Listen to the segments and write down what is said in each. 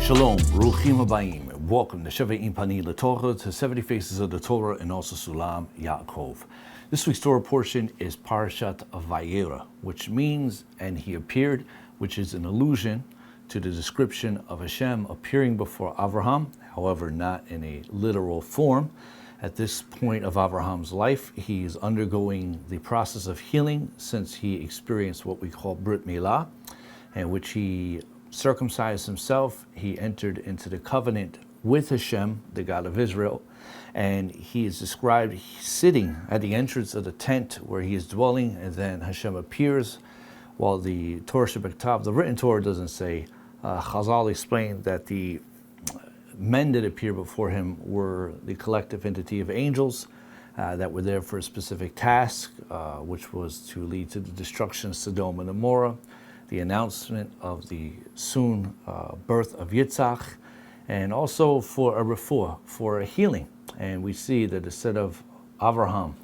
Shalom, Ruchim Habayim. Welcome to Sheve'im Pani LaTorah, to 70 Faces of the Torah, and also Sulam Yaakov. This week's Torah portion is Parashat Vayeira, which means, and he appeared, which is an allusion to the description of Hashem appearing before Abraham, however, not in a literal form. At this point of Abraham's life, he is undergoing the process of healing since he experienced what we call Brit Milah, in which he circumcised himself. He entered into the covenant with Hashem, the God of Israel, and he is described sitting at the entrance of the tent where he is dwelling, and then Hashem appears. While the Torah Shebektav, the written Torah, doesn't say, Chazal explained that the men that appeared before him were the collective entity of angels that were there for a specific task, which was to lead to the destruction of Sodom and Gomorrah, the announcement of the soon birth of Yitzhak, and also for a refuah, for a healing. And we see that instead of Abraham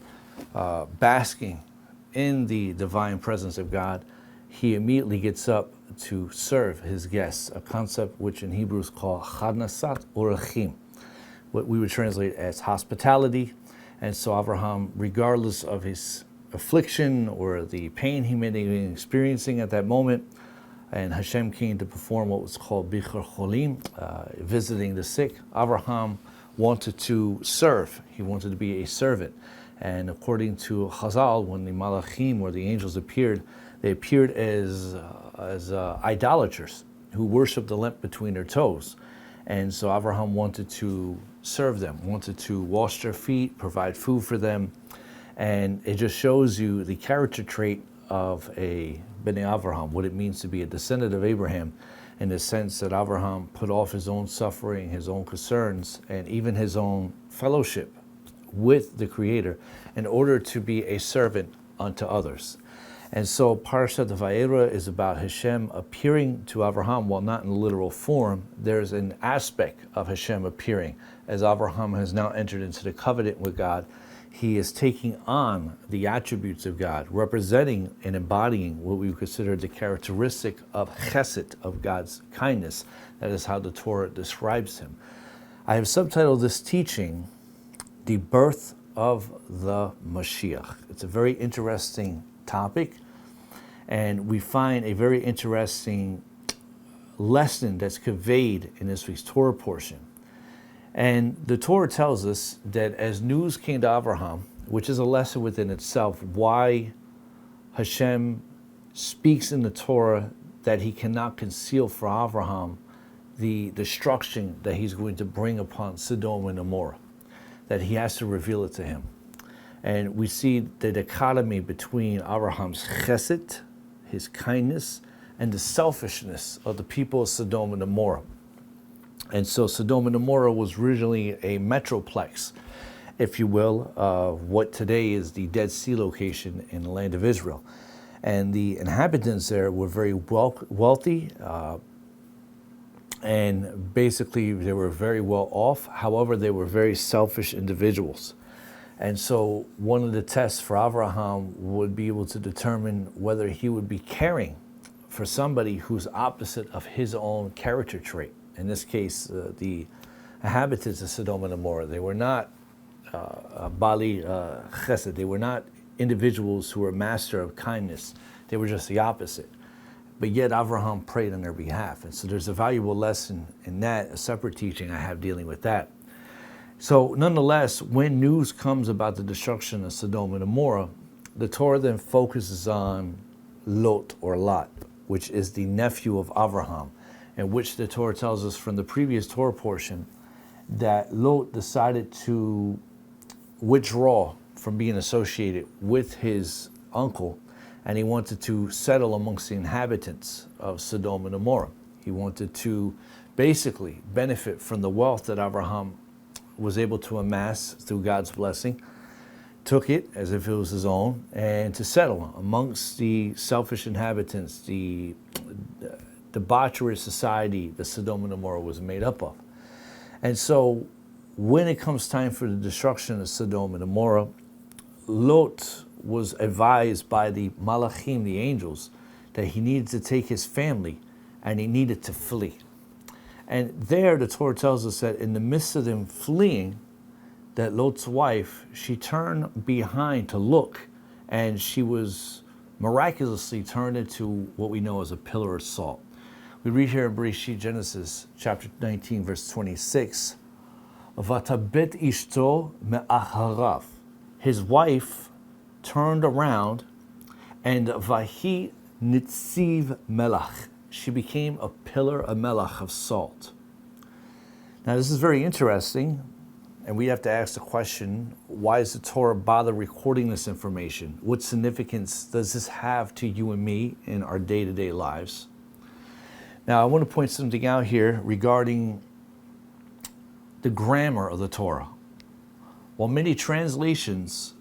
basking in the divine presence of God, he immediately gets up to serve his guests, a concept which in Hebrew is called Chadnasat Orachim, what we would translate as hospitality. And so Abraham, regardless of his affliction or the pain he may be experiencing at that moment, and Hashem came to perform what was called Bichur Cholim, visiting the sick, Abraham wanted to serve. He wanted to be a servant. And according to Chazal, when the Malachim or the angels appeared, they appeared as idolaters who worshiped the lamp between their toes. And so Abraham wanted to serve them, wanted to wash their feet, provide food for them. And it just shows you the character trait of a Bnei Avraham, what it means to be a descendant of Abraham, in the sense that Abraham put off his own suffering, his own concerns, and even his own fellowship with the Creator in order to be a servant unto others. And so Parashat Vayeira is about Hashem appearing to Abraham, while not in literal form. There's an aspect of Hashem appearing. As Abraham has now entered into the covenant with God, he is taking on the attributes of God, representing and embodying what we would consider the characteristic of chesed, of God's kindness. That is how the Torah describes him. I have subtitled this teaching, The Birth of the Mashiach. It's a very interesting topic, and we find a very interesting lesson that's conveyed in this week's Torah portion. And the Torah tells us that as news came to Abraham, which is a lesson within itself, why Hashem speaks in the Torah that he cannot conceal for Abraham the destruction that he's going to bring upon Sodom and Gomorrah, that he has to reveal it to him. And we see the dichotomy between Abraham's chesed, his kindness, and the selfishness of the people of Sodom and Gomorrah. And so Sodom and Gomorrah was originally a metroplex, if you will, of what today is the Dead Sea location in the land of Israel. And the inhabitants there were very wealthy, and basically they were very well off. However, they were very selfish individuals. And so one of the tests for Abraham would be able to determine whether he would be caring for somebody who's opposite of his own character trait. In this case, the inhabitants of Sodom and Gomorrah, they were not Bali Chesed. They were not individuals who were master of kindness. They were just the opposite. But yet Abraham prayed on their behalf. And so there's a valuable lesson in that, a separate teaching I have dealing with that. So nonetheless, when news comes about the destruction of Sodom and Gomorrah, the Torah then focuses on Lot, which is the nephew of Abraham, in which the Torah tells us from the previous Torah portion that Lot decided to withdraw from being associated with his uncle, and he wanted to settle amongst the inhabitants of Sodom and Gomorrah. He wanted to basically benefit from the wealth that Abraham was able to amass through God's blessing, took it as if it was his own, and to settle amongst the selfish inhabitants, the debaucherous society that Sodom and Gomorrah was made up of. And so when it comes time for the destruction of Sodom and Gomorrah, Lot was advised by the Malachim, the angels, that he needed to take his family and he needed to flee. And there the Torah tells us that in the midst of them fleeing, that Lot's wife, she turned behind to look, and she was miraculously turned into what we know as a pillar of salt. We read here in Bereshit, Genesis chapter 19, verse 26, Vatabet ishto me'acharav. His wife turned around, and vahi nitziv melach. She became a pillar, a melach of salt. Now this is very interesting, and we have to ask the question, why does the Torah bother recording this information? What significance does this have to you and me in our day-to-day lives? Now I want to point something out here regarding the grammar of the Torah. While many translations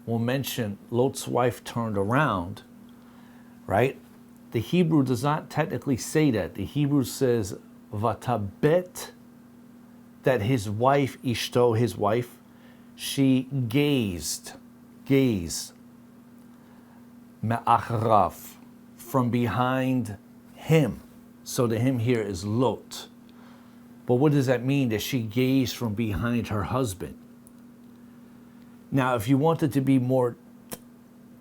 will mention Lot's wife turned around, right? The Hebrew does not technically say that. The Hebrew says, Vatabet, that his wife, Ishto, his wife, she gazed, Me'acharav, from behind him. So the him here is Lot. But what does that mean, that she gazed from behind her husband? Now, if you wanted to be more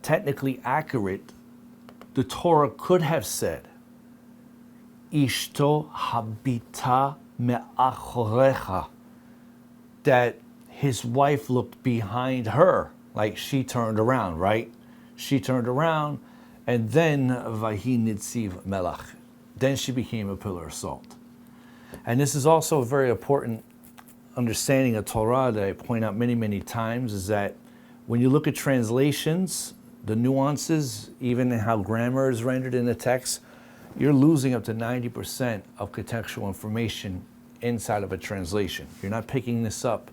technically accurate, the Torah could have said, Ishto habita me'achorecha, that his wife looked behind her, like she turned around, right? She turned around, and then vahi nitziv melach. Then she became a pillar of salt. And this is also a very important understanding of Torah that I point out many, many times, is that when you look at translations, the nuances, even in how grammar is rendered in the text, you're losing up to 90% of contextual information inside of a translation. You're not picking this up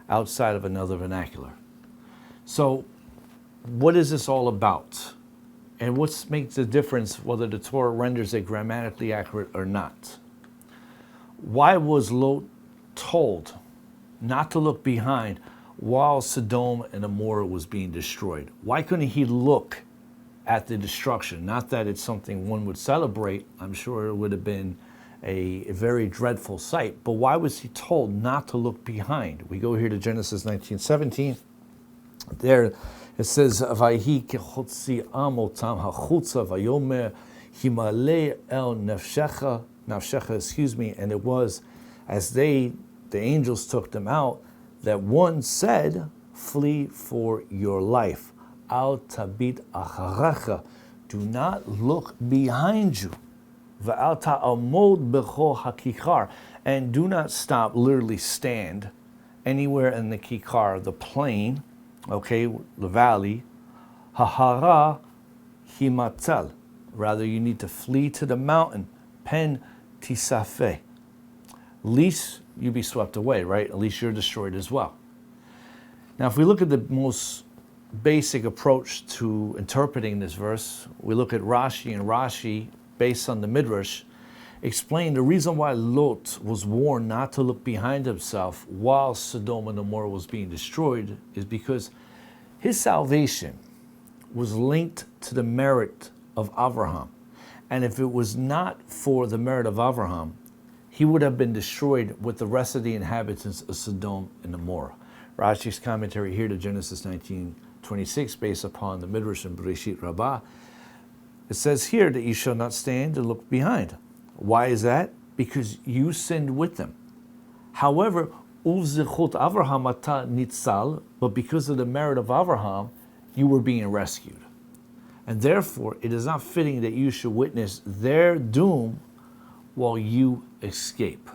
outside of another vernacular. So what is this all about? And what makes the difference whether the Torah renders it grammatically accurate or not? Why was Lot told not to look behind while Sodom and Gomorrah was being destroyed? Why couldn't he look at the destruction? Not that it's something one would celebrate. I'm sure it would have been a very dreadful sight. But why was he told not to look behind? We go here to Genesis 19:17. There it says, Vayhi kechotzi amotam hachutza vayomer himale el nafshecha, and it was as the angels took them out, that one said, flee for your life. Al tabit acharecha, do not look behind you. Va'al ta'amod b'chol hakikar, and do not stop, literally stand, anywhere in the kikar, the plain, okay, the valley. Hahara himatel, rather you need to flee to the mountain. Pen tisafeh, least you be swept away, right? At least you're destroyed as well. Now, if we look at the most basic approach to interpreting this verse, we look at Rashi, and Rashi, based on the Midrash, explained the reason why Lot was warned not to look behind himself while Sodom and Gomorrah was being destroyed is because his salvation was linked to the merit of Abraham. And if it was not for the merit of Abraham, he would have been destroyed with the rest of the inhabitants of Sodom and Gomorrah. Rashi's commentary here to Genesis 19:26, based upon the Midrash and Bereshit Rabbah, it says here that you shall not stand and look behind. Why is that? Because you sinned with them. However, uvzichut Avraham ata nitzal, but because of the merit of Avraham, you were being rescued. And therefore, it is not fitting that you should witness their doom while you escape.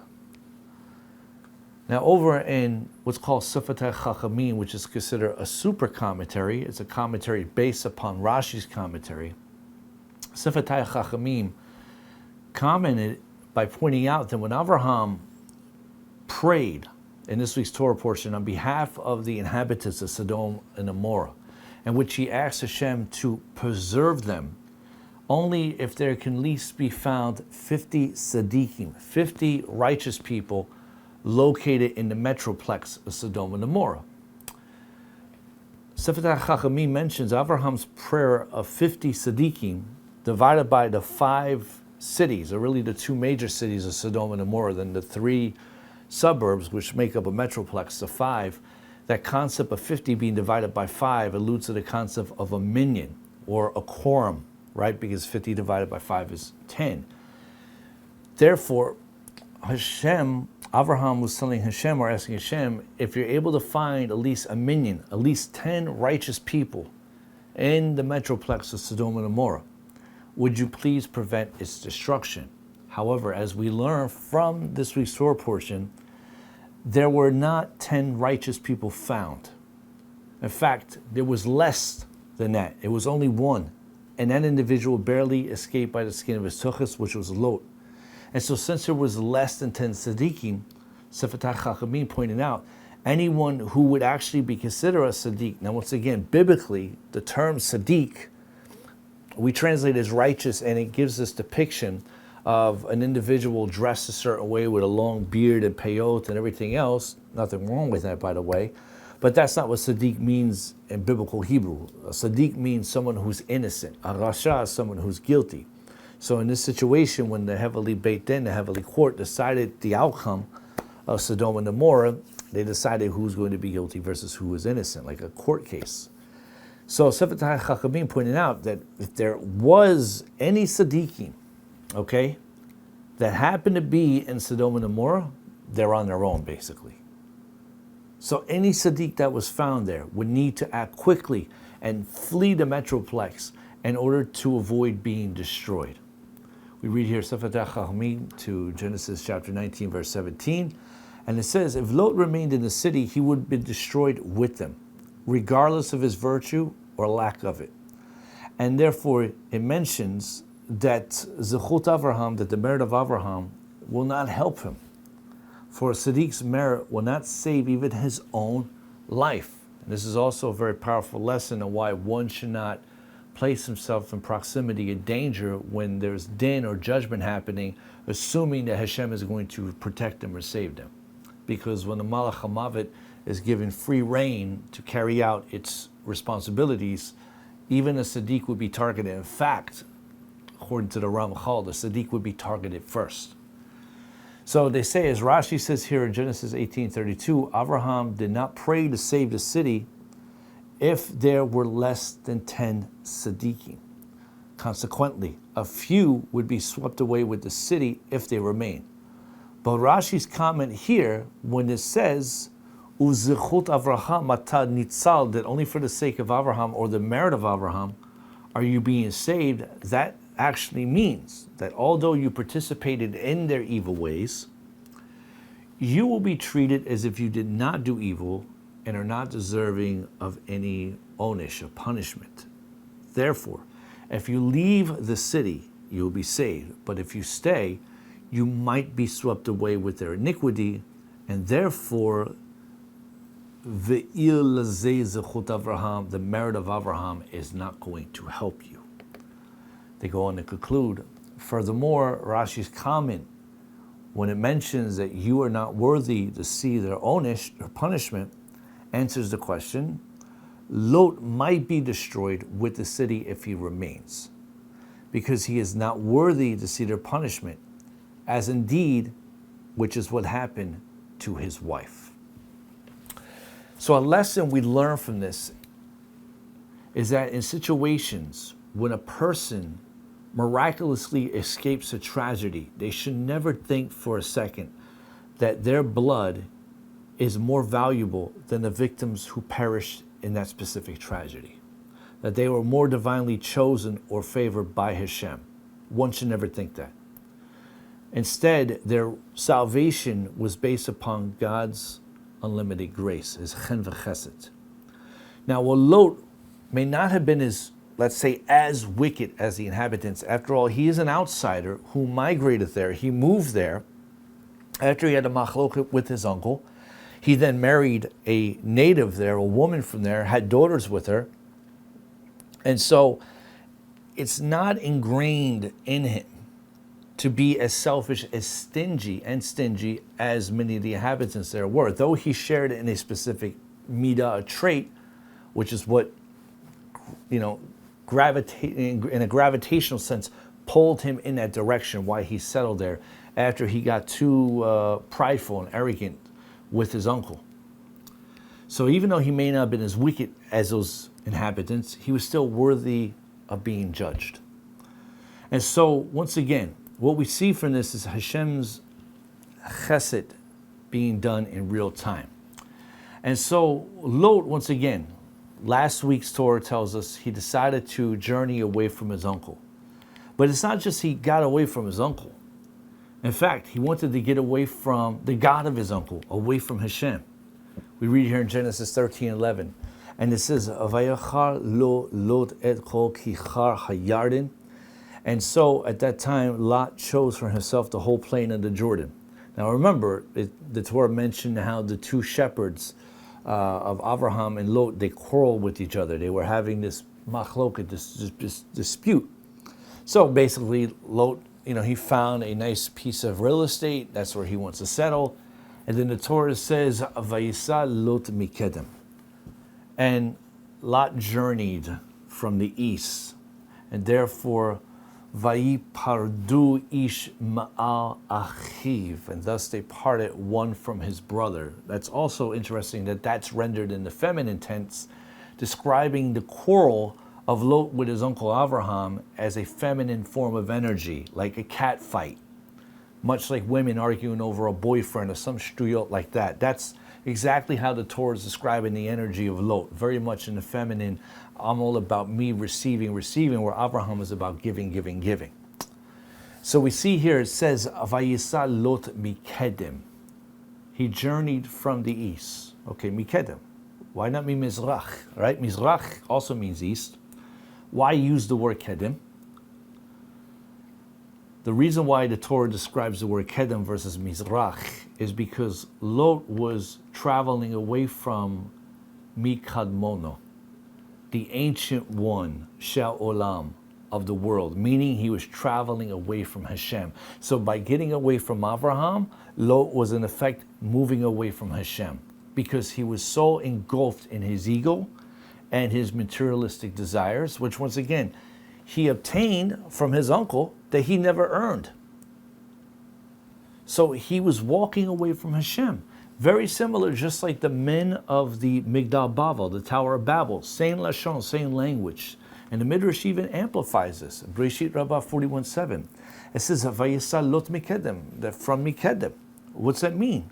Now, over in what's called Sifatei Chachamim, which is considered a super commentary, it's a commentary based upon Rashi's commentary. Sifatei Chachamim commented by pointing out that when Avraham prayed in this week's Torah portion on behalf of the inhabitants of Sodom and Gomorrah, in which he asked Hashem to preserve them, only if there can at least be found 50 tzaddikim, 50 righteous people located in the metroplex of Sodom and Gomorrah. Sifatei Chachamim mentions Abraham's prayer of 50 tzaddikim divided by the 5 cities, or really the two major cities of Sodom and Gomorrah, than the three suburbs which make up a metroplex of 5, that concept of 50 being divided by 5 alludes to the concept of a minyan or a quorum, right? Because 50 divided by 5 is 10. Therefore, Abraham was telling Hashem, or asking Hashem, if you're able to find at least a minyan, at least 10 righteous people in the metroplex of Sodom and Gomorrah, would you please prevent its destruction? However, as we learn from this week's Torah portion, there were not 10 righteous people found. In fact, there was less than that. It was only one. And that individual barely escaped by the skin of his tuchus, which was Lot. And so since there was less than 10 tzaddikim, Sefetach Chachamim pointed out, anyone who would actually be considered a tzaddik. Now once again, biblically, the term tzaddik, we translate as righteous, and it gives this depiction of an individual dressed a certain way with a long beard and peyot and everything else. Nothing wrong with that, by the way. But that's not what tzaddik means in biblical Hebrew. A tzaddik means someone who's innocent. A rasha is someone who's guilty. So in this situation, when the heavenly Beit Din, the heavenly court, decided the outcome of Sodom and Gomorrah, they decided who's going to be guilty versus who is innocent, like a court case. So Sefetach Chachamim pointed out that if there was any tzaddikim, okay, that happened to be in Sodom and Gomorrah, they're on their own, basically. So any tzaddik that was found there would need to act quickly and flee the metroplex in order to avoid being destroyed. We read here Sefetach Chachamim to Genesis chapter 19, verse 17, and it says, if Lot remained in the city, he would be destroyed with them, regardless of his virtue or lack of it. And therefore, it mentions that Zechut Avraham, that the merit of Avraham, will not help him. For a tzaddikk's merit will not save even his own life. And this is also a very powerful lesson on why one should not place himself in proximity of danger when there's din or judgment happening, assuming that Hashem is going to protect them or save them. Because when the Malach HaMavet is given free rein to carry out its responsibilities, even a tzaddik would be targeted. In fact, according to the Ramchal, the tzaddik would be targeted first. So they say, as Rashi says here in Genesis 18:32, Abraham did not pray to save the city if there were less than 10 tzaddikim. Consequently, a few would be swept away with the city if they remain. But Rashi's comment here, when it says, Uzichut Avraham matad nitzal, that only for the sake of Abraham or the merit of Abraham are you being saved, that actually means that although you participated in their evil ways, you will be treated as if you did not do evil and are not deserving of any onish, of punishment. Therefore, if you leave the city, you will be saved. But if you stay, you might be swept away with their iniquity, and therefore, the merit of Avraham is not going to help you. They go on to conclude, furthermore, Rashi's comment, when it mentions that you are not worthy to see their onish or punishment, answers the question, Lot might be destroyed with the city if he remains, because he is not worthy to see their punishment, as indeed, which is what happened to his wife. So a lesson we learn from this is that in situations when a person miraculously escapes a tragedy, they should never think for a second that their blood is more valuable than the victims who perished in that specific tragedy, that they were more divinely chosen or favored by Hashem. One should never think that. Instead, their salvation was based upon God's unlimited grace, his chen v'chesed. Now, while Lot may not have been let's say, as wicked as the inhabitants, after all, he is an outsider who migrated there. He moved there after he had a machloket with his uncle. He then married a native there, a woman from there, had daughters with her. And so it's not ingrained in him to be as selfish, as stingy as many of the inhabitants there were. Though he shared in a specific midah, a trait, which is what, in a gravitational sense, pulled him in that direction, why he settled there after he got too prideful and arrogant with his uncle. So even though he may not have been as wicked as those inhabitants, he was still worthy of being judged. And so, once again, what we see from this is Hashem's chesed being done in real time. And so, Lot, once again, last week's Torah tells us he decided to journey away from his uncle. But it's not just he got away from his uncle. In fact, he wanted to get away from the God of his uncle, away from Hashem. We read here in Genesis 13:11, and it says, "Vayachar lo Lot et kol kichar hayarden." And so at that time, Lot chose for himself the whole plain of the Jordan. Now remember, the Torah mentioned how the two shepherds of Abraham and Lot, they quarreled with each other. They were having this machloket, this dispute. So basically, Lot, he found a nice piece of real estate. That's where he wants to settle. And then the Torah says, Vayisa Lot mikedem. And Lot journeyed from the east. And therefore, Vayipardu ish ma'al achiv, and thus they parted one from his brother. That's also interesting that that's rendered in the feminine tense, describing the quarrel of Lot with his uncle Abraham as a feminine form of energy, like a cat fight, much like women arguing over a boyfriend or some shtuyot like that. That's exactly how the Torah is describing the energy of Lot, very much in the feminine. I'm all about me receiving, where Abraham is about giving. So we see here, it says, Vayisa Lot mikedem. He journeyed from the east. Okay, mikedem. Why not mizrach, right? Mizrach also means east. Why use the word kedem? The reason why the Torah describes the word kedem versus mizrach is because Lot was traveling away from mikadmono, the ancient one, Shel Olam, of the world, meaning he was traveling away from Hashem. So by getting away from Abraham, Lot was in effect moving away from Hashem, because he was so engulfed in his ego and his materialistic desires, which once again, he obtained from his uncle that he never earned. So he was walking away from Hashem. Very similar, just like the men of the Migdal Bavel, the Tower of Babel, same lashon, same language. And the Midrash even amplifies this. Breshit Rabbah 41:7. It says, Vayisa Lot mikedem, that from mikedem. What's that mean?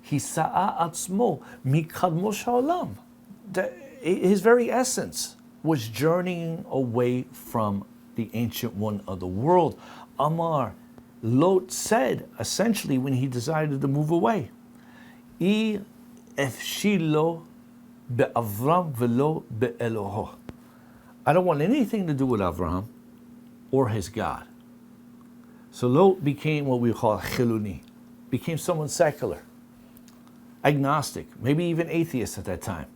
Hisa'a atzmo mikadmo sha'olam. His very essence was journeying away from the ancient one of the world. Amar, Lot said, essentially, when he decided to move away, I efshilo be'avram velo be'eloho. I don't want anything to do with Avraham or his God. So Lot became what we call chiluni, became someone secular, agnostic, maybe even atheist at that time,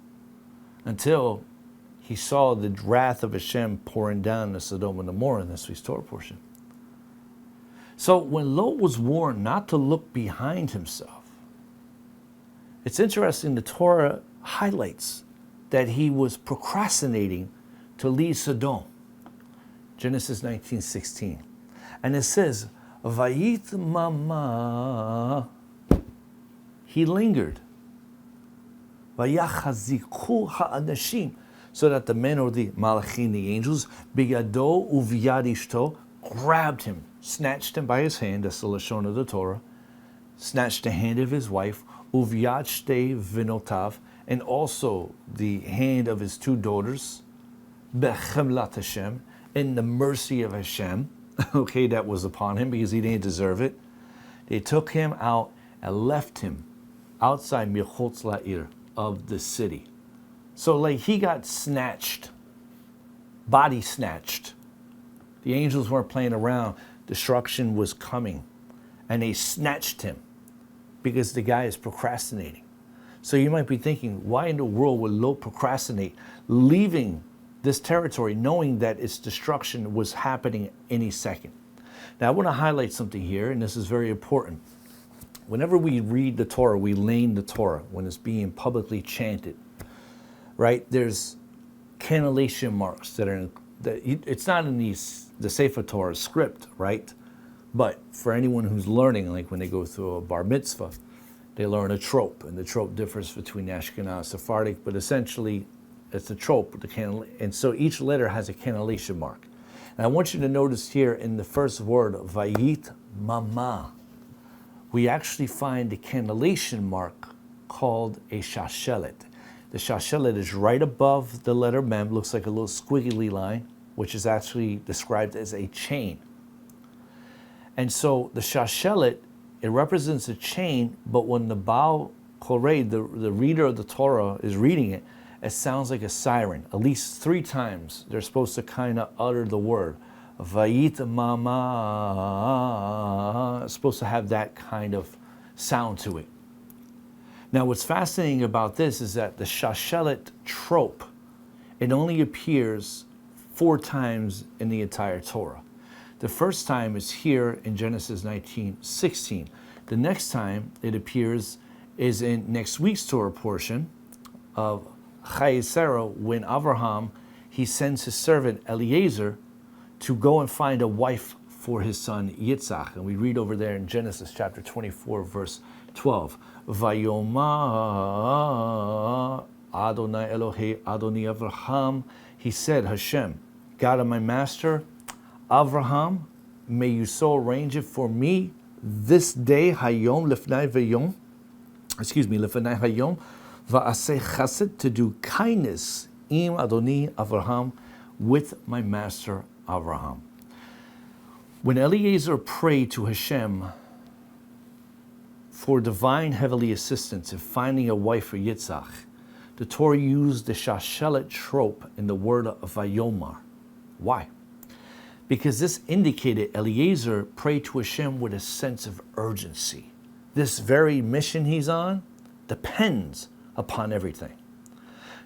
until he saw the wrath of Hashem pouring down the Sodom and Gomorrah in this week's Torah portion. So when Lot was warned not to look behind himself, it's interesting, the Torah highlights that he was procrastinating to leave Sodom. Genesis 19:16. And it says, Vayit mama, he lingered. Vayachaziku ha'anashim, so that the men, or the malachim, the angels, bigado uviyad ishto, grabbed him, snatched him by his hand, that's the lashon of the Torah, snatched the hand of his wife, uviyad shtei vinotav, and also the hand of his two daughters, bechemlat Hashem, in the mercy of Hashem, okay, that was upon him because he didn't deserve it. They took him out and left him outside Michotz La'ir, of the city. So like he got snatched, body snatched. The angels weren't playing around. Destruction was coming. And they snatched him because the guy is procrastinating. So you might be thinking, why in the world would Lot procrastinate, leaving this territory, knowing that its destruction was happening any second? Now I want to highlight something here, and this is very important. Whenever we read the Torah, we lane the Torah when it's being publicly chanted, right? There's cannellation marks that are it's not in the Sefer Torah script, right? But for anyone who's learning, like when they go through a bar mitzvah, they learn a trope, and the trope differs between Ashkenaz and Sephardic, but essentially it's a trope, and so each letter has a cannellation mark. And I want you to notice here in the first word, Vayit Mama, we actually find a cannellation mark called a Shashellet. The Shashellet is right above the letter Mem, looks like a little squiggly line, which is actually described as a chain. And so the Shashellet, it represents a chain, but when the Baal Koreh, the reader of the Torah, is reading it, it sounds like a siren. At least 3 times they're supposed to kind of utter the word. Vayit Mama. It's supposed to have that kind of sound to it. Now, what's fascinating about this is that the Shashellet trope, it only appears 4 times in the entire Torah. The first time is here in Genesis 19:16. The next time it appears is in next week's Torah portion of Vayeira, when Abraham, he sends his servant Eliezer to go and find a wife for his son Yitzhak. And we read over there in Genesis chapter 24, verse 12. Vayoma Adonai Elohei Adoni Avraham. He said, Hashem, God of my master, Avraham, may you so arrange it for me this day, Hayom Lefnai Vayom, Lefnai Hayom, Va'aseh Chesed, to do kindness, Im Adoni Avraham, with my master Avraham. When Eliezer prayed to Hashem for divine heavenly assistance in finding a wife for Yitzhak, the Torah used the Shashellet trope in the word of Vayomar. Why? Because this indicated Eliezer prayed to Hashem with a sense of urgency. This very mission he's on depends upon everything.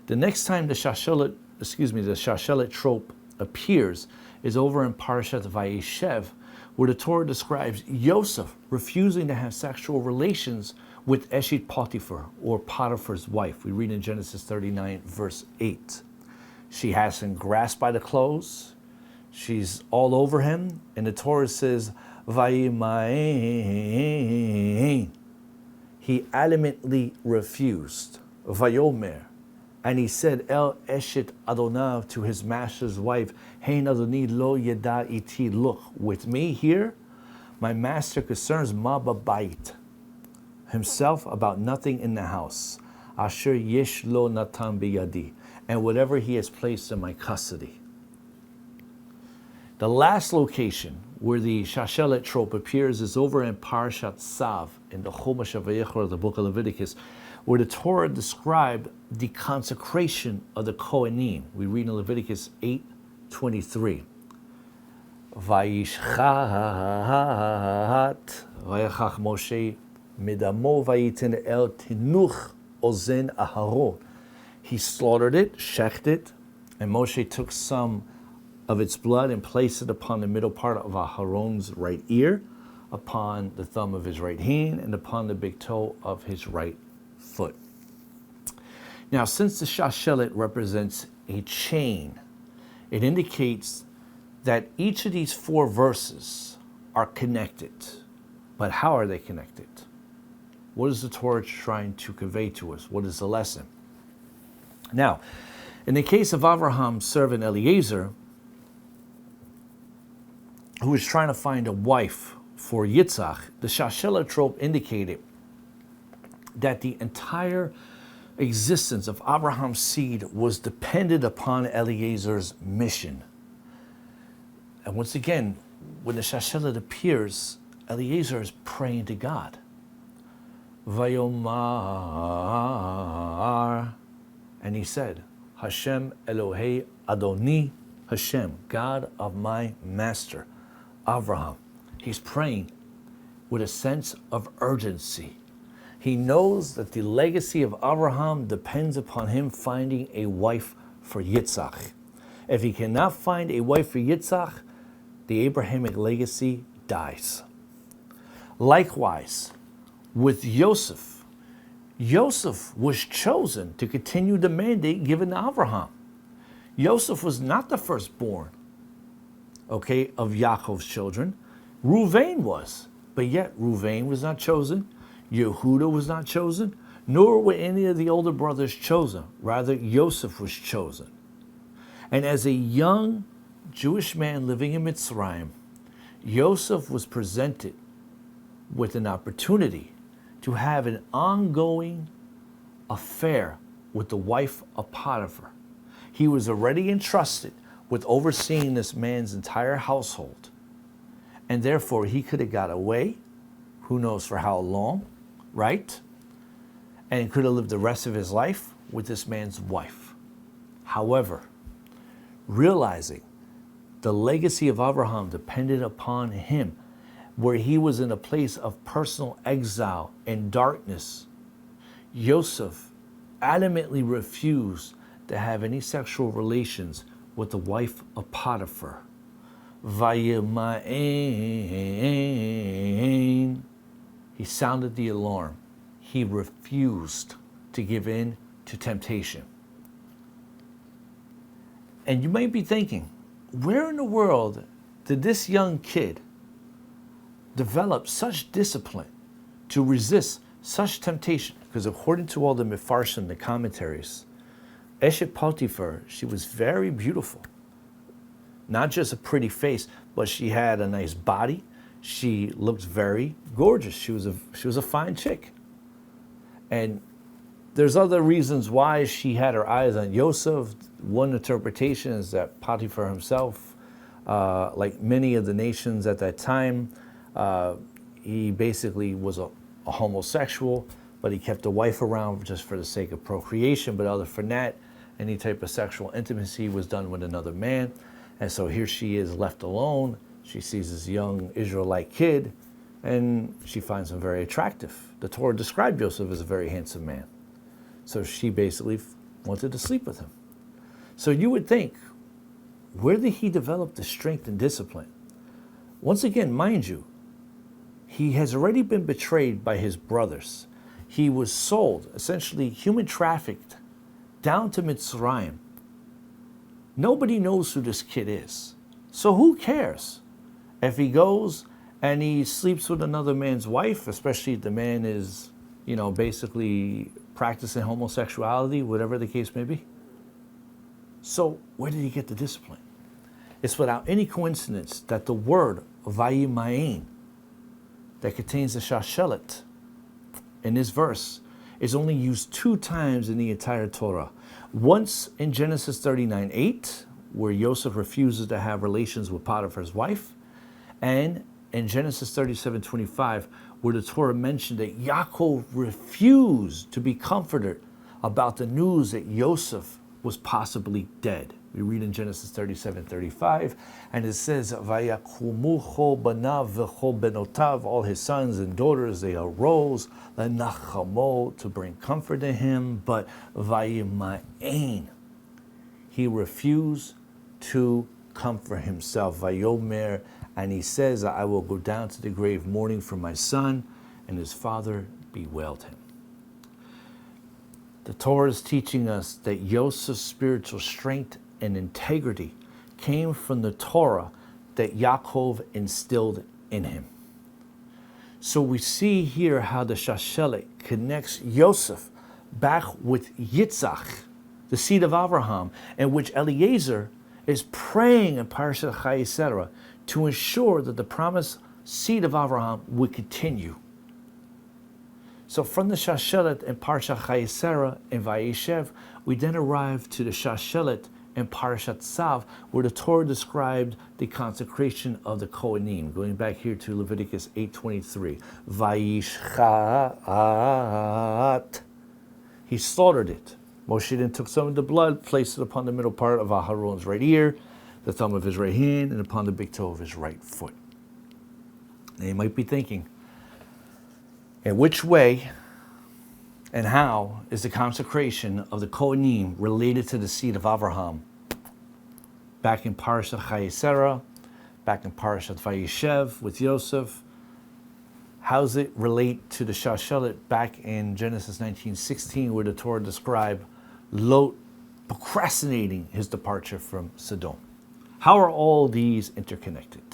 The next time the Shashellet trope appears is over in Parashat Vayeshev, where the Torah describes Yosef refusing to have sexual relations with Eshet Potiphar, or Potiphar's wife. We read in Genesis 39, verse 8. She has him grasped by the clothes. She's all over him. And the Torah says, Vayimain. He adamantly refused. Vayomer. And he said, El Eshet Adonav, to his master's wife, Hein Adoni lo yeda iti. Look, with me here, my master concerns ma b'bayit, himself about nothing in the house. Asher yesh lo natan biyadi, and whatever he has placed in my custody. The last location where the Shashellet trope appears is over in Parashat Sav, in the Chumash of Vayeira, the book of Leviticus, where the Torah described the consecration of the Kohanim. We read in Leviticus 8:23. Vayishchat vayachach Moshe midamo vayitin el tinuch ozen Aharon. He slaughtered it, sheched it, and Moshe took some of its blood and placed it upon the middle part of Aharon's right ear, upon the thumb of his right hand, and upon the big toe of his right foot. Now, since the Shashellet represents a chain, it indicates that each of these 4 verses are connected. But how are they connected? What is the Torah trying to convey to us? What is the lesson? Now, in the case of Abraham's servant Eliezer, who was trying to find a wife for Yitzhak, the Shashellet trope indicated that the entire existence of Abraham's seed was dependent upon Eliezer's mission. And once again, when the Shashellet appears, Eliezer is praying to God. Vayomar, and he said, Hashem Elohei Adoni, Hashem, God of my master, Abraham. He's praying with a sense of urgency. He knows that the legacy of Abraham depends upon him finding a wife for Yitzhak. If he cannot find a wife for Yitzhak, the Abrahamic legacy dies. Likewise, with Yosef, Yosef was chosen to continue the mandate given to Abraham. Yosef was not the firstborn, okay, of Yaakov's children. Reuven was, but yet Reuven was not chosen. Yehuda was not chosen, nor were any of the older brothers chosen. Rather, Yosef was chosen. And as a young Jewish man living in Mitzrayim, Yosef was presented with an opportunity to have an ongoing affair with the wife of Potiphar. He was already entrusted with overseeing this man's entire household. And therefore, he could have got away, who knows for how long, right? And he could have lived the rest of his life with this man's wife. However, realizing the legacy of Abraham depended upon him, where he was in a place of personal exile and darkness, Yosef adamantly refused to have any sexual relations with the wife of Potiphar. Vayeira, he sounded the alarm. He refused to give in to temptation. And you might be thinking, where in the world did this young kid develop such discipline to resist such temptation? Because according to all the Mefarshim, the commentaries, Eshet Potiphar, she was very beautiful. Not just a pretty face, but she had a nice body. She looked very gorgeous. She was a fine chick. And there's other reasons why she had her eyes on Yosef. One interpretation is that Potiphar himself, like many of the nations at that time, he basically was a homosexual, but he kept a wife around just for the sake of procreation. But other than that, any type of sexual intimacy was done with another man. And so here she is left alone. She sees this young Israelite kid, and she finds him very attractive. The Torah described Joseph as a very handsome man. So she basically wanted to sleep with him. So you would think, where did he develop the strength and discipline? Once again, mind you, he has already been betrayed by his brothers. He was sold, essentially human trafficked, down to Mitzrayim. Nobody knows who this kid is. So who cares if he goes and he sleeps with another man's wife, especially if the man is, basically practicing homosexuality, whatever the case may be? So where did he get the discipline? It's without any coincidence that the word Vayeira that contains the Shashellet in this verse is only used 2 times in the entire Torah. Once in Genesis 39:8, where Yosef refuses to have relations with Potiphar's wife, and in Genesis 37:25, where the Torah mentioned that Yaakov refused to be comforted about the news that Yosef was possibly dead. We read in Genesis 37:35, and it says, "Vayakumu chol banav v'chol benotav," all his sons and daughters, they arose, lenachamo, to bring comfort to him, but vayimain, he refused to comfort himself. Vayomer, and he says, "I will go down to the grave mourning for my son," and his father bewailed him. The Torah is teaching us that Yosef's spiritual strength and integrity came from the Torah that Yaakov instilled in him. So we see here how the Shashellet connects Yosef back with Yitzhak, the seed of Abraham, in which Eliezer is praying in Parashat Vayeira to ensure that the promised seed of Abraham would continue. So from the Shashellet in Parashat Vayeira and Vayeshev, we then arrive to the Shashellet in Parashat Tzav, where the Torah described the consecration of the Kohanim. Going back here to Leviticus 8:23, Vayishchat, he slaughtered it. Moshe then took some of the blood, placed it upon the middle part of Aharon's right ear, the thumb of his right hand, and upon the big toe of his right foot. Now you might be thinking, in which way and how is the consecration of the Kohanim related to the seed of Abraham? Back in Parashat Vayeira, back in Parashat Vayeshev with Yosef, how does it relate to the Shashellet back in Genesis 19:16, where the Torah described Lot procrastinating his departure from Sodom. How are all these interconnected?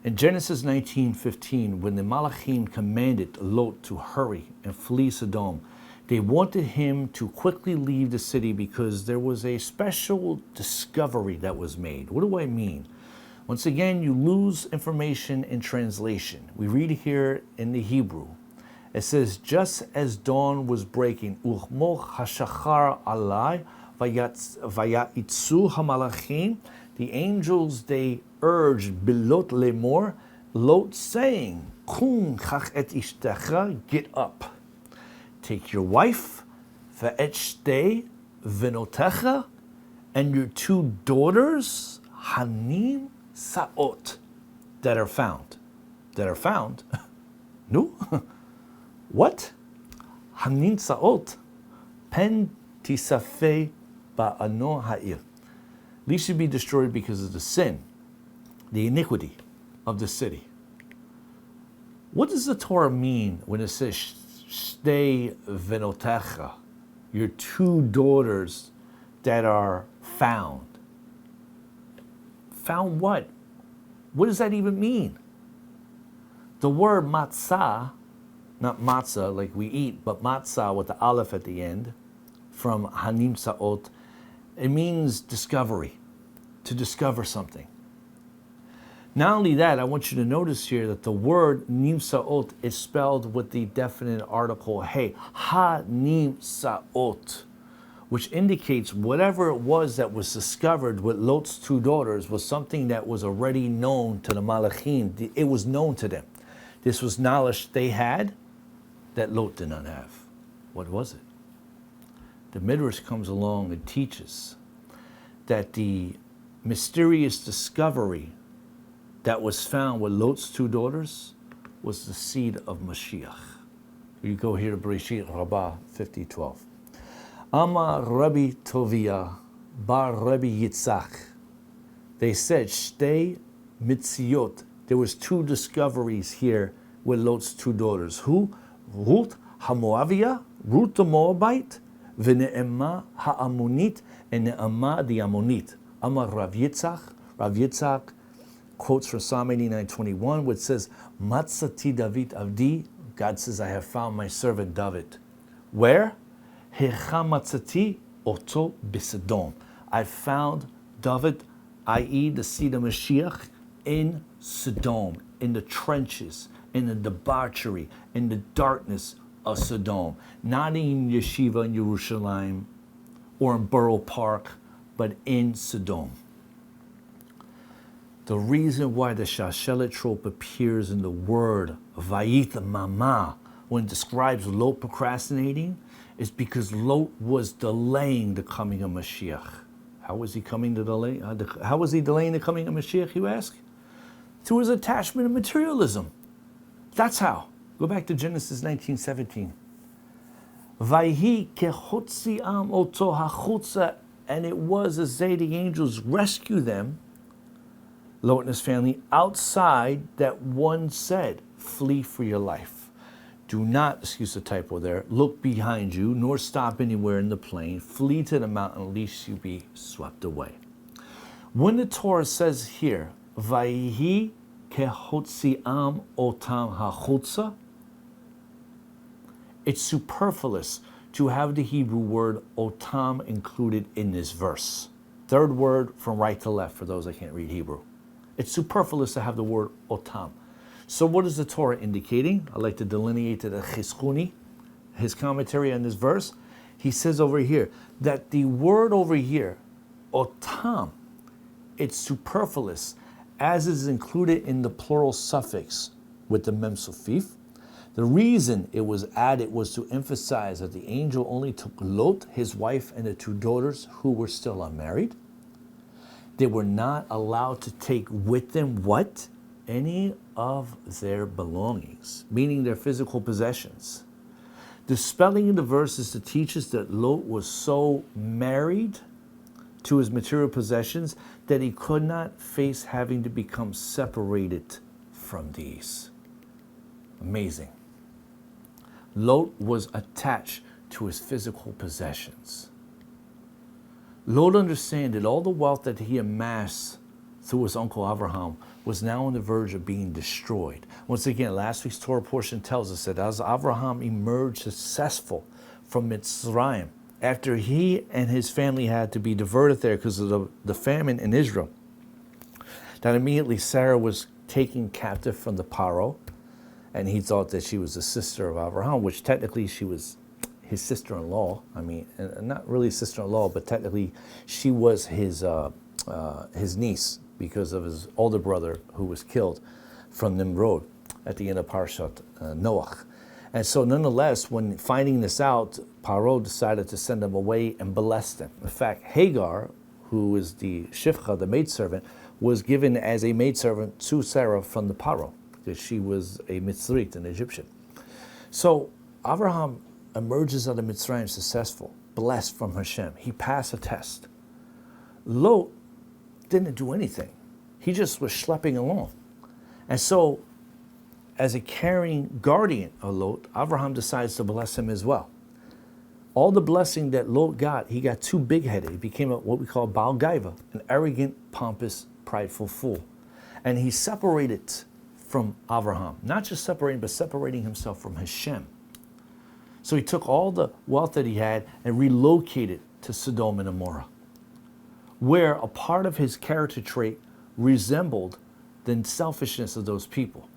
In Genesis 19:15, when the Malachim commanded Lot to hurry and flee Sodom, they wanted him to quickly leave the city because there was a special discovery that was made. What do I mean? Once again, you lose information in translation. We read here in the Hebrew. It says, just as dawn was breaking, Uchmo hashachar alai vayitzu hamalachim, the angels, they urged Bilot lemor, Lot saying, Kum chach et ishtecha, get up. Take your wife, va'et shtei venotecha, and your two daughters, hanim saot, that are found. That are found? No? What? Hanim saot, pen tisafei ba'ano ha'ir. These should be destroyed because of the sin, the iniquity of the city. What does the Torah mean when it says, Shtei venotecha, your two daughters that are found? Found what? What does that even mean? The word matzah, not matzah like we eat, but matzah with the aleph at the end, from hanim saot, it means discovery, to discover something. Not only that, I want you to notice here that the word nimsaot is spelled with the definite article hey, ha nimsaot, which indicates whatever it was that was discovered with Lot's two daughters was something that was already known to the Malachim. It was known to them. This was knowledge they had that Lot did not have. What was it? The Midrash comes along and teaches that the mysterious discovery that was found with Lot's two daughters was the seed of Mashiach. You go here to Bereshit Rabbah 50:12. Amar Rabbi Tovia bar Rabbi Yitzchak. They said, Shtei mitziot. There was two discoveries here with Lot's two daughters. Who? Ruth HaMoaviyah, Ruth the Moabite, V'ne'emah HaAmonit, and Ne'emah the Ammonite. Amar Rav Yitzchak. Rav Yitzchak quotes from Psalm 89:21, which says, Matzati David Avdi. God says, I have found my servant David. Where? Hecha matzati oto b'Sodom. I found David, i.e. the seed of Mashiach, in Sodom, in the trenches, in the debauchery, in the darkness of Sodom. Not in Yeshiva in Yerushalayim or in Borough Park, but in Sodom. The reason why the Shashellet trope appears in the word Vayith Mama when it describes Lot procrastinating is because Lot was delaying the coming of Mashiach. How was he coming to delay? How was he delaying the coming of Mashiach, you ask? Through his attachment to materialism. That's how. Go back to Genesis 19:17. Vayhi kechotzi am oto hachutza, and it was as they, the angels, rescue them, Lot and his family, outside, that one said, flee for your life. Do not, excuse the typo there, look behind you, nor stop anywhere in the plain. Flee to the mountain, lest you be swept away. When the Torah says here, Vayhi kehotziam otam hachutza, it's superfluous to have the Hebrew word otam included in this verse. Third word from right to left for those that can't read Hebrew. It's superfluous to have the word otam. So what is the Torah indicating? I'd like to delineate to the Chizkuni, his commentary on this verse. He says over here that the word over here, otam, it's superfluous as is included in the plural suffix with the mem sufif. The reason it was added was to emphasize that the angel only took Lot, his wife, and the two daughters who were still unmarried. They were not allowed to take with them what? Any of their belongings, meaning their physical possessions. The spelling in the verse is to teach us that Lot was so married to his material possessions that he could not face having to become separated from these. Amazing. Lot was attached to his physical possessions. Lot understand that all the wealth that he amassed through his uncle Abraham was now on the verge of being destroyed. Once again, last week's Torah portion tells us that as Abraham emerged successful from Mitzrayim, after he and his family had to be diverted there because of the famine in Israel, that immediately Sarah was taken captive from the Paro, and he thought that she was the sister of Abraham, which technically she was his sister-in-law. I mean, not really sister-in-law, but technically she was his niece because of his older brother who was killed from Nimrod at the end of Parashat Noach. And so nonetheless, when finding this out, Paro decided to send them away and bless them. In fact, Hagar, who is the Shifcha, the maidservant, was given as a maidservant to Sarah from the Paro, because she was a Mitzrit, an Egyptian. So Abraham emerges out of Mitzrayim successful, blessed from Hashem. He passed a test. Lot didn't do anything. He just was schlepping along. And so, as a caring guardian of Lot, Abraham decides to bless him as well. All the blessing that Lot got, he got too big-headed. He became what we call Baal Gaiva, an arrogant, pompous, prideful fool. And he separated from Abraham. Not just separating, but separating himself from Hashem. So he took all the wealth that he had and relocated to Sodom and Gomorrah, where a part of his character trait resembled the selfishness of those people.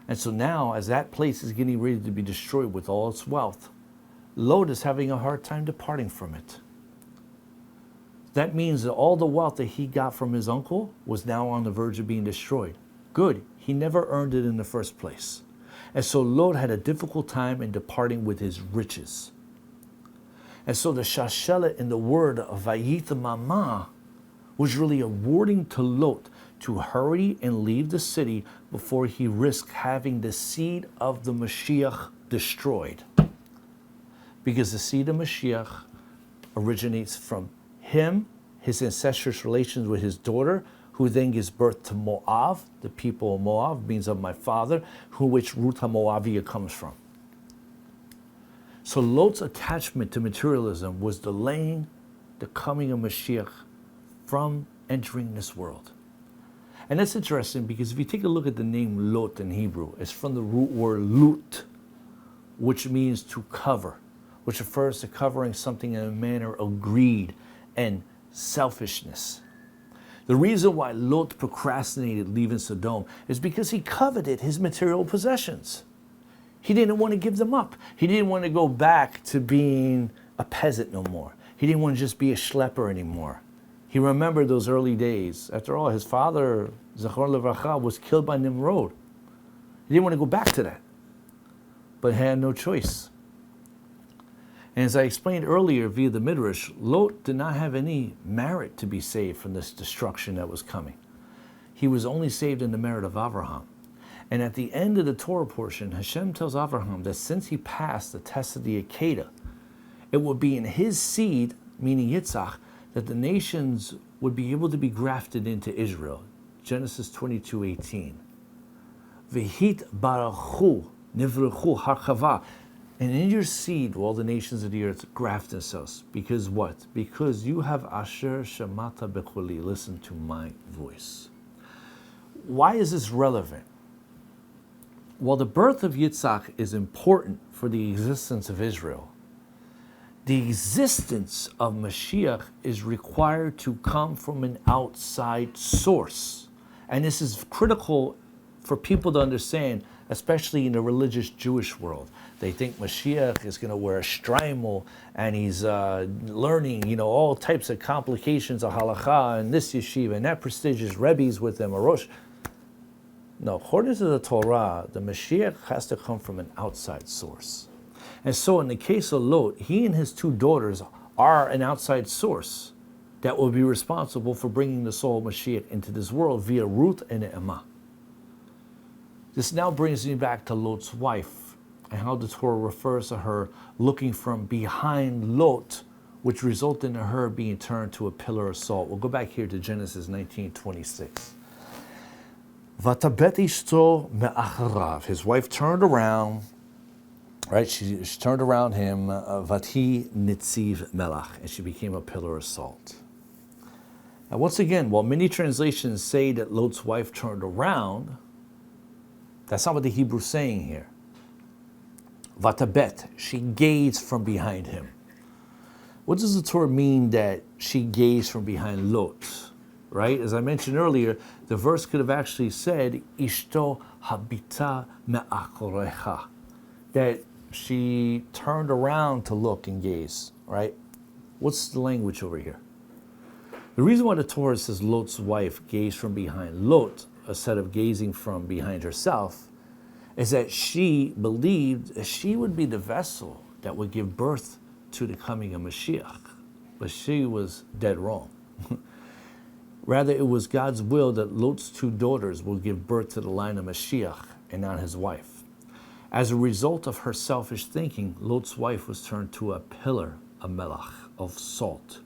And so now, as that place is getting ready to be destroyed with all its wealth, Lot is having a hard time departing from it. That means that all the wealth that he got from his uncle was now on the verge of being destroyed. Good, he never earned it in the first place. And so Lot had a difficult time in departing with his riches. And so the Shashellet in the word of Vayeira was really a warning to Lot to hurry and leave the city before he risked having the seed of the Mashiach destroyed. Because the seed of Mashiach originates from him, his incestuous relations with his daughter, who then gives birth to Moab, the people of Moab, means of my father, who which Ruth HaMoabiyah comes from. So Lot's attachment to materialism was delaying the coming of Mashiach from entering this world. And that's interesting because if you take a look at the name Lot in Hebrew, it's from the root word lut, which means to cover, which refers to covering something in a manner of greed and selfishness. The reason why Lot procrastinated leaving Sodom is because he coveted his material possessions. He didn't want to give them up. He didn't want to go back to being a peasant no more. He didn't want to just be a schlepper anymore. He remembered those early days. After all, his father, Zachor Levracha, was killed by Nimrod. He didn't want to go back to that, but had no choice. And as I explained earlier via the Midrash, Lot did not have any merit to be saved from this destruction that was coming. He was only saved in the merit of Abraham. And at the end of the Torah portion, Hashem tells Abraham that since he passed the test of the Akedah, it would be in his seed, meaning Yitzhak, that the nations would be able to be grafted into Israel. Genesis 22:18. V'hit barachu nivrechu harchava. And in your seed will all the nations of the earth graft themselves. Because what? Because you have asher shamata becholi. Listen to my voice. Why is this relevant? While the birth of Yitzhak is important for the existence of Israel, the existence of Mashiach is required to come from an outside source. And this is critical for people to understand, especially in the religious Jewish world. They think Mashiach is going to wear a shtreimel and he's learning, all types of complications of halakha and this yeshiva and that prestigious rebbes with him, a rosh. No, according to the Torah, the Mashiach has to come from an outside source. And so in the case of Lot, he and his two daughters are an outside source that will be responsible for bringing the soul of Mashiach into this world via Ruth and Emma. This now brings me back to Lot's wife and how the Torah refers to her looking from behind Lot, which resulted in her being turned to a pillar of salt. We'll go back here to Genesis 19:26. Vatabet ishto me'acharav. His wife turned around Right? She turned around him, Vati Nitziv Melach, and she became a pillar of salt. Now, once again, while many translations say that Lot's wife turned around, that's not what the Hebrew's saying here. Vatabet, she gazed from behind him. What does the Torah mean that she gazed from behind Lot? Right? As I mentioned earlier, the verse could have actually said, Ishto habita me'akorecha, that she turned around to look and gaze, right? What's the language over here? The reason why the Torah says Lot's wife gazed from behind Lot, instead of gazing from behind herself, is that she believed that she would be the vessel that would give birth to the coming of Mashiach. But she was dead wrong. Rather, it was God's will that Lot's two daughters will give birth to the line of Mashiach and not his wife. As a result of her selfish thinking, Lot's wife was turned to a pillar, a melach, of salt.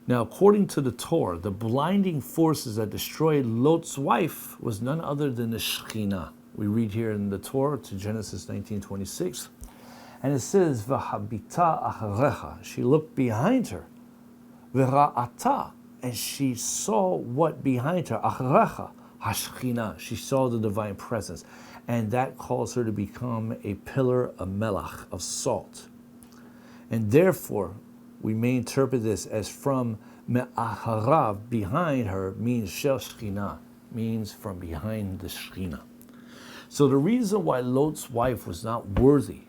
Now, according to the Torah, the blinding forces that destroyed Lot's wife was none other than the Shekhinah. We read here in the Torah to Genesis 19:26, and it says, "V'habita acharecha." She looked behind her, "V'ra'ata," and she saw what behind her, acharecha, hashchina. She saw the divine presence, and that caused her to become a pillar, a melach, of salt. And therefore, we may interpret this as from me'acharav, behind her, means shel shechina, means from behind the shechina. So the reason why Lot's wife was not worthy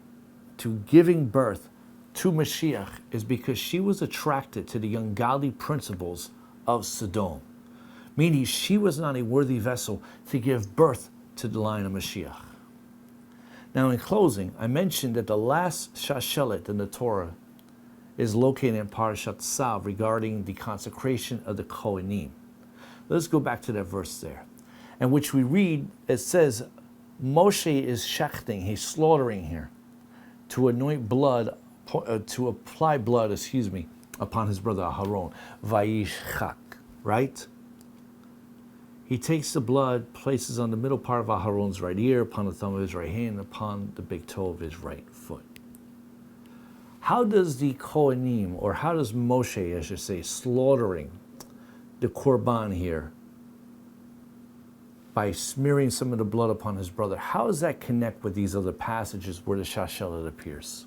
to giving birth to Mashiach is because she was attracted to the ungodly principles of Sodom, meaning she was not a worthy vessel to give birth to the line of Mashiach. Now, in closing, I mentioned that the last Shashellet in the Torah is located in Parashat Sav regarding the consecration of the Kohanim. Let's go back to that verse there, in which we read, it says, Moshe is shechting, he's slaughtering here, to anoint blood, to apply blood, upon his brother Aharon, Vayishchak, right? He takes the blood, places on the middle part of Aharon's right ear, upon the thumb of his right hand, upon the big toe of his right foot. How does the Kohanim, or how does Moshe, I should say, slaughtering the Korban here by smearing some of the blood upon his brother, how does that connect with these other passages where the Shashellet appears?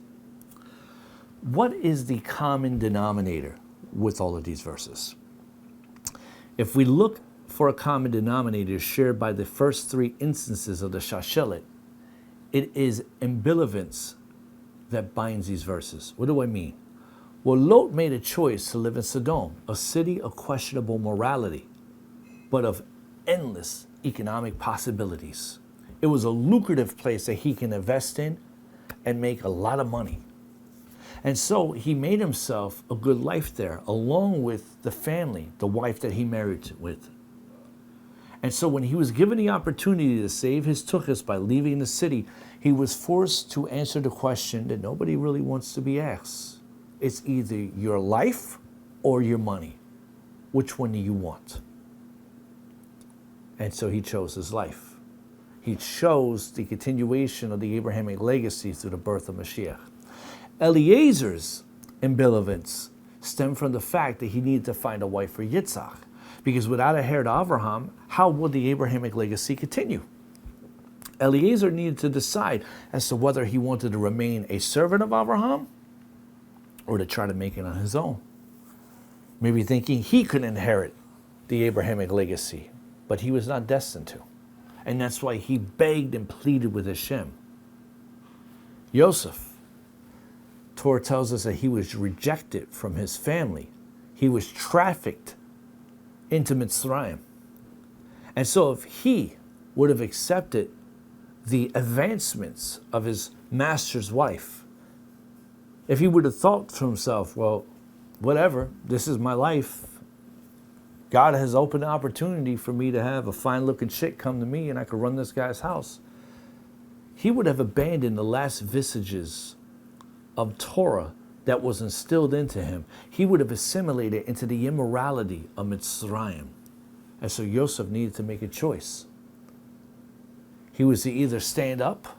What is the common denominator with all of these verses? If we look for a common denominator shared by the first three instances of the Shashellet, it is ambivalence that binds these verses. What do I mean? Well, Lot made a choice to live in Sodom, a city of questionable morality, but of endless economic possibilities. It was a lucrative place that he can invest in and make a lot of money. And so he made himself a good life there, along with the family, the wife that he married with. And so when he was given the opportunity to save his tuchus by leaving the city, he was forced to answer the question that nobody really wants to be asked. It's either your life or your money. Which one do you want? And so he chose his life. He chose the continuation of the Abrahamic legacy through the birth of Mashiach. Eliezer's ambivalence stemmed from the fact that he needed to find a wife for Yitzhak. Because without a heir to Abraham, how would the Abrahamic legacy continue? Eliezer needed to decide as to whether he wanted to remain a servant of Abraham or to try to make it on his own. Maybe thinking he could inherit the Abrahamic legacy, but he was not destined to. And that's why he begged and pleaded with Hashem. Yosef, Torah tells us that he was rejected from his family. He was trafficked into Mitzrayim. And so if he would have accepted the advancements of his master's wife, if he would have thought to himself, well, whatever, this is my life. God has opened an opportunity for me to have a fine-looking chick come to me and I could run this guy's house. He would have abandoned the last vestiges of Torah that was instilled into him. He would have assimilated into the immorality of Mitzrayim. And so Yosef needed to make a choice. He was to either stand up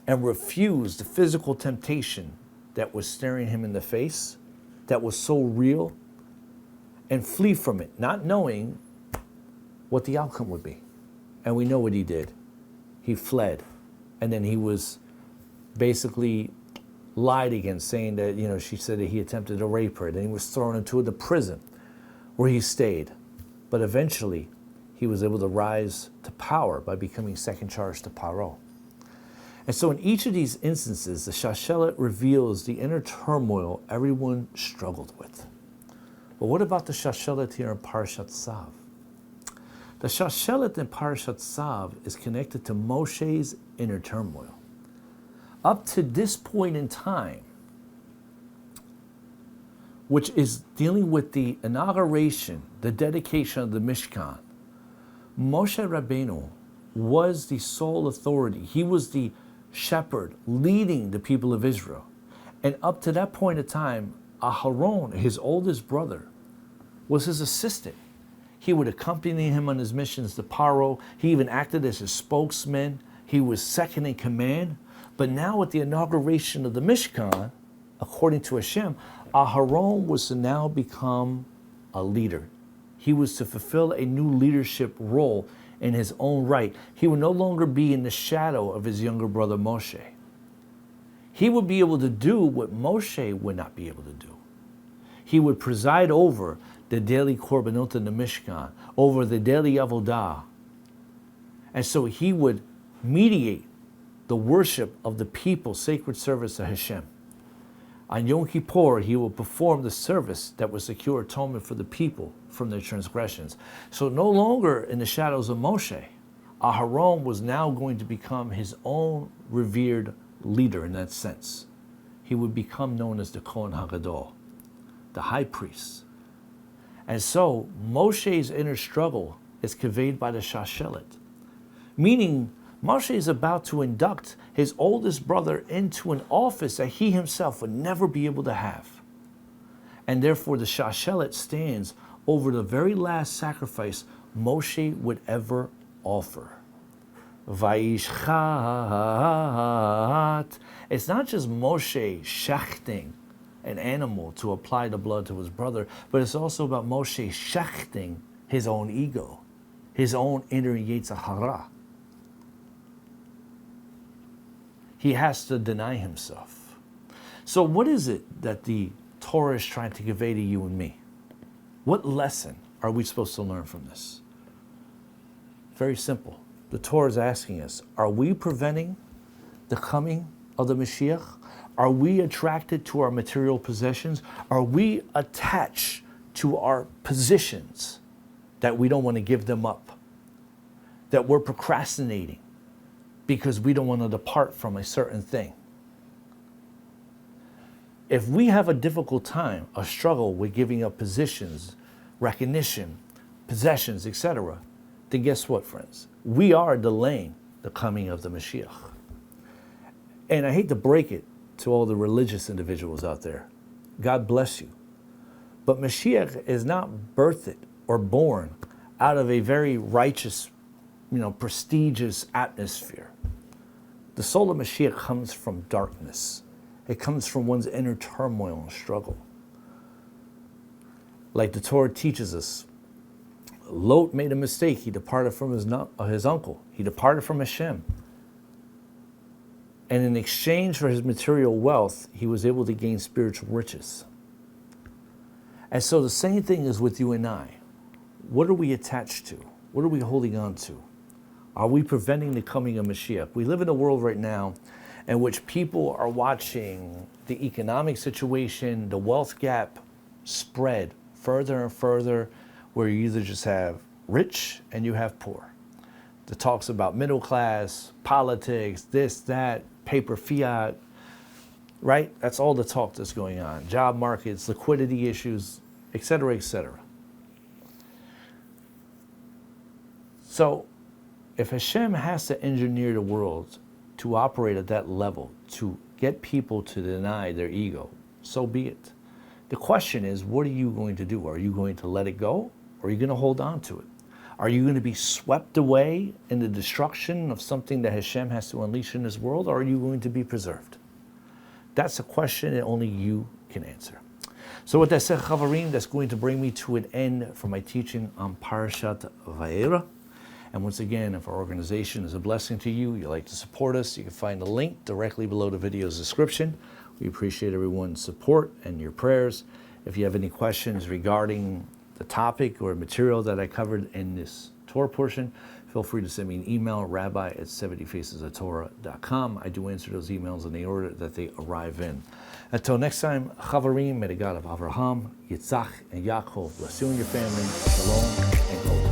and refuse the physical temptation that was staring him in the face, that was so real, and flee from it, not knowing what the outcome would be. And we know what he did. He fled. And then he was basically lied against, saying that, she said that he attempted to rape her. Then he was thrown into the prison where he stayed. But eventually, he was able to rise to power by becoming second charge to Paro. And so in each of these instances, the Shashellet reveals the inner turmoil everyone struggled with. But what about the Shashellet here in Parashat Tzav? The Shashellet in Parashat Tzav is connected to Moshe's inner turmoil. Up to this point in time, which is dealing with the inauguration, the dedication of the Mishkan, Moshe Rabbeinu was the sole authority. He was the shepherd leading the people of Israel. And up to that point in time, Aharon, his oldest brother, was his assistant. He would accompany him on his missions to Paro. He even acted as his spokesman. He was second in command. But now with the inauguration of the Mishkan, according to Hashem, Aharon was to now become a leader. He was to fulfill a new leadership role in his own right. He would no longer be in the shadow of his younger brother Moshe. He would be able to do what Moshe would not be able to do. He would preside over the daily korbanot in the Mishkan, over the daily avodah. And so he would mediate the worship of the people, sacred service to Hashem. On Yom Kippur, he will perform the service that would secure atonement for the people from their transgressions. So no longer in the shadows of Moshe, Aharon was now going to become his own revered leader in that sense. He would become known as the Kohen HaGadol, the high priest. And so Moshe's inner struggle is conveyed by the Shashellet, meaning Moshe is about to induct his oldest brother into an office that he himself would never be able to have. And therefore the Shashellet stands over the very last sacrifice Moshe would ever offer. Vayishchat. It's not just Moshe shechting an animal to apply the blood to his brother, but it's also about Moshe shechting his own ego, his own inner Yetzer Hara. He has to deny himself. So what is it that the Torah is trying to convey to you and me? What lesson are we supposed to learn from this? Very simple. The Torah is asking us, are we preventing the coming of the Mashiach? Are we attracted to our material possessions? Are we attached to our positions that we don't want to give them up? That we're procrastinating because we don't want to depart from a certain thing? If we have a difficult time, a struggle with giving up positions, recognition, possessions, etc., then guess what, friends? We are delaying the coming of the Mashiach. And I hate to break it to all the religious individuals out there. God bless you. But Mashiach is not birthed or born out of a very righteous, prestigious atmosphere. The soul of Mashiach comes from darkness. It comes from one's inner turmoil and struggle. Like the Torah teaches us, Lot made a mistake. He departed from his uncle. He departed from Hashem. And in exchange for his material wealth, he was able to gain spiritual riches. And so the same thing is with you and I. What are we attached to? What are we holding on to? Are we preventing the coming of Mashiach? We live in a world right now in which people are watching the economic situation, the wealth gap spread further and further, where you either just have rich and you have poor. The talks about middle class, politics, this, that, paper fiat, right? That's all the talk that's going on. Job markets, liquidity issues, et cetera, et cetera. So if Hashem has to engineer the world to operate at that level, to get people to deny their ego, so be it. The question is, what are you going to do? Are you going to let it go? Or are you going to hold on to it? Are you going to be swept away in the destruction of something that Hashem has to unleash in this world, or are you going to be preserved? That's a question that only you can answer. So with that said, Chavarim, that's going to bring me to an end for my teaching on Parashat Vayeira. And once again, if our organization is a blessing to you, you'd like to support us, you can find the link directly below the video's description. We appreciate everyone's support and your prayers. If you have any questions regarding the topic or material that I covered in this Torah portion, feel free to send me an email, rabbi@70facesoftorah.com. I do answer those emails in the order that they arrive in. Until next time, Chavarim, may the God of Avraham, Yitzhak, and Yaakov bless you and your family. Shalom and Golden.